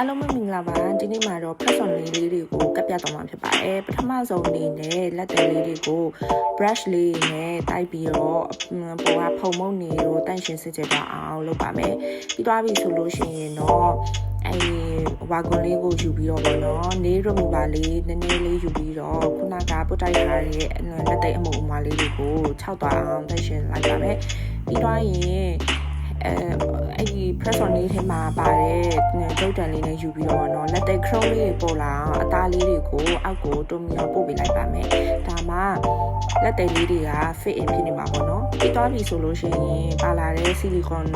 အားလုံးပဲမင်္ဂလာပါဒီနေ့မှာတော့ press on လေးတွေကိုကပ်ပြတော့မှာဖြစ်ပါတယ်ပထမဆုံးအနေနဲ့လက်သေးလေးတွေကို brush လေးနဲ့တိုက်ပြီးတော့ပေါ်ကဖုံမုံနေတော့တန့်ရှင်းစစ်ချက်အောင်လုပ်ပါမယ်ပြီးသွားပြီဆိုလို့ရှိရင်တော့ဝါကွန်လေးကိုယူပြီးတော့ပေါ့နော်နေရမူပါလေးနည်းနည်းလေးယူပြီးတော့ခုနကပုတ်တိုက်ထားတဲ့လက်သေးအမှုအမလေးတွေကို၆သွားအောင်တန့်ရှင်းလိုက်ပါမယ်ပြီးသွားရင်အဲ့ဒီ press on လေးထဲမှာပါတဲ့ဒုတ်တန်လေးနဲ့ယူပြီးတော့နော်လက်သေး chrome လေးပေါ်လာအသားလေးတွေကိုအောက်ကိုတွန်းပြီးတော့ပို့ပေးလိုက်ပါမယ်ဒါမှလက်သေးလေးတွေက fit in ဖြစ်နေမှာပေါ့နော်ပြီးသွားပြီဆိုလို့ရှိရင်ပါလာတဲ့ silicone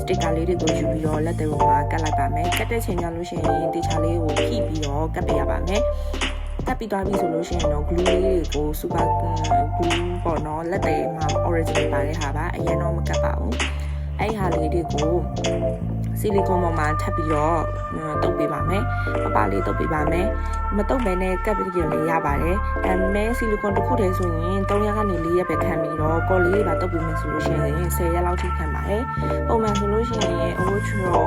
sticker လေးတွေကိုယူပြီးတော့လက်သေးပေါ်မှာကတ်လိုက်ပါမယ်ကတ်တဲ့ချိန်ကျလို့ရှိရင်တေချာလေးကိုဖိပြီးတော့ကတ်ပေးရပါမယ်ကပ်ပြီးသွားပြီဆိုလို့ရှိရင်တော့ glue လေးတွေကို super glue ပေါ့နော်လက်သေးမှာ original ပါတဲ့ဟာပါအရင်တော့မကပ်ပါဘူးအဲ့ဟာလေးတွေကိုဆီလီကွန်ပေါ်မှာထပ်ပြီးတော့တုပ်ပေးပါမယ်ပပလေးတုပ်ပေးပါမယ်မတုပ်ဘဲနဲ့ကပ်ပြီးကြလည်းရပါတယ်မဲဆီလီကွန်တစ်ခုတည်းဆိုရင်3ရက်ကနေ4ရက်ပဲခံပြီးတော့ကော်လေးပါတုပ်ပြီးမယ်ဆိုလို့ရှိရင်10ရက်လောက်ထိခံပါတယ်ပုံမှန်ဆိုလို့ရှိရင်အဝတ်ချော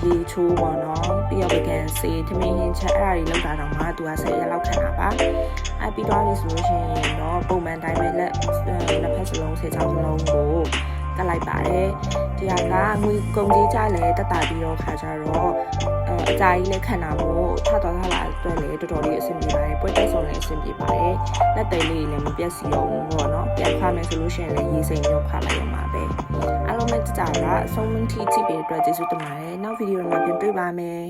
ရေချိုးပေါ့နော်ပြီးတော့ဗကန်စေးထမင်းဟင်းချက်အဲ့ဒါတွေလောက်တာတော့မှသူက10ရက်လောက်ခံတာပါပြီးတော့ပြီဆိုလို့ရှိရင်တော့ပုံမှန်တိုင်းပဲလက်ဖက်စလုံး10ချောင်းစလုံးကိုကလိုက်ပါတယ်ဒီဟာကငွေကုန်ကြီးကြလဲတက်တာပြီးတော့ခါကြတော့အကြာကြီးလဲခံတာမို့ထတော့ထလာအတွက်လဲတော်တော်လေးအဆင်ပြေပါတယ်ပွဲတက်ဆောင်လဲအဆင်ပြေပါတယ်လက်သေးလေးလည်းမပြတ်စီအောင်ပေါ့နော်ပြန်ခါမယ်ဆိုလို့ရှိရင်လည်းရေးစိမ်ရောခါလိုက်ရမှာပဲအားလုံးပဲကြကြပါအဆုံးမထိကြည့်ပေးတဲ့အတွက်ကျေးဇူးတင်ပါတယ်နောက်ဗီဒီယိုမှာပြန်တွေ့ပါမယ်